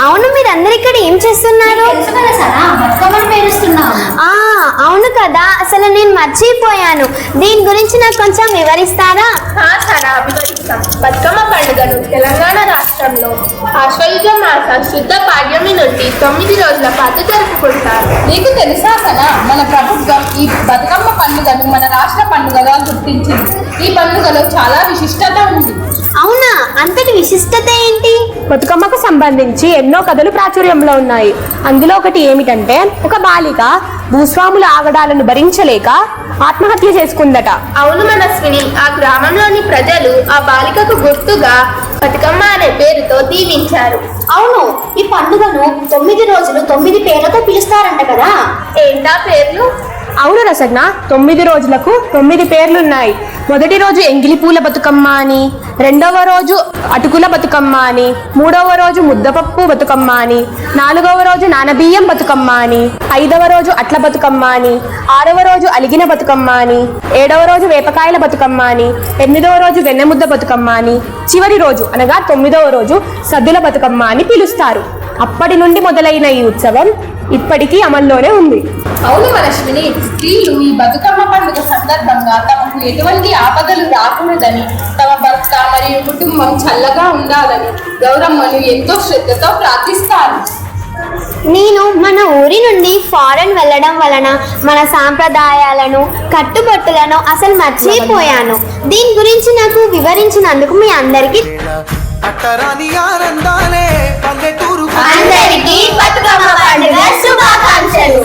అవును, మీరందరు ఇక్కడ ఏం చేస్తున్నారు? అవును కదా, అసలు నేను మర్చిపోయాను. దీని గురించి నాకు కొంచెం వివరిస్తారా? బతుకమ్మ పండుగను తెలంగాణ రాష్ట్రంలో ఆశ్వయుజ మాస శుద్ధ పాడ్యమి నుండి 9 రోజుల పాటు జరుపుకుంటారు. నీకు తెలుసా సనా, మన ప్రభుత్వం ఈ బతుకమ్మ పండుగను మన రాష్ట్ర పండుగగా గుర్తించింది. ఈ పండుగలో చాలా విశిష్టత ఉంది. అవునా, అంతటి విశిష్టత ఏంటి? బతుకమ్మకు సంబంధించి ఎన్నో కథలు ప్రాచుర్యంలో ఉన్నాయి. అందులో ఒకటి ఏమిటంటే, ఒక బాలిక భూస్వాముల ఆగడాలను భరించలేక ఆత్మహత్య చేసుకుందట. అవును మనస్విని, ఆ గ్రామంలోని ప్రజలు ఆ బాలికకు గుర్తుగా బతుకమ్మ అనే పేరుతో దీవించారు. అవును, ఈ పండుగను 9 రోజులు 9 పేర్లతో పిలుస్తారంట కదా. ఏంటా పేర్లు? అవును రసజ్ఞ, 9 రోజులకు 9 పేర్లున్నాయి. మొదటి రోజు ఎంగిలిపూల బతుకమ్మ అని, రెండవ రోజు అటుకుల బతుకమ్మ అని, మూడవ రోజు ముద్దపప్పు బతుకమ్మ అని, నాలుగవ రోజు నానబియ్యం బతుకమ్మ అని, ఐదవ రోజు అట్ల బతుకమ్మ అని, ఆరవ రోజు అలిగిన బతుకమ్మ అని, ఏడవ రోజు వేపకాయల బతుకమ్మ అని, 8వ రోజు వెన్నెముద్ద బతుకమ్మ అని, చివరి రోజు అనగా 9వ రోజు సద్దుల బతుకమ్మ అని పిలుస్తారు. అప్పటి నుండి మొదలైన ఈ ఉత్సవం ఇప్పటికీ అమల్లోనే ఉంది. అవును మనస్విని, స్త్రీలు ఈ బతుకమ్మ పండుగ సందర్భంగా తమకు ఎటువంటి ఆపదలు రాకూడదని, తమ భర్త మరియు కుటుంబం చల్లగా ఉండాలని గౌరమ్మను ఎంతో శ్రద్ధతో ప్రార్థిస్తారు. నేను మన ఊరి నుండి ఫారెన్ వెళ్ళడం వలన మన సాంప్రదాయాలను, కట్టుబట్టులను అసలు మర్చిపోయాను. దీని గురించి నాకు వివరించినందుకు మీ అందరికీ అందరికీ బతుకమ్మ పండుగ శుభాకాంక్షలు.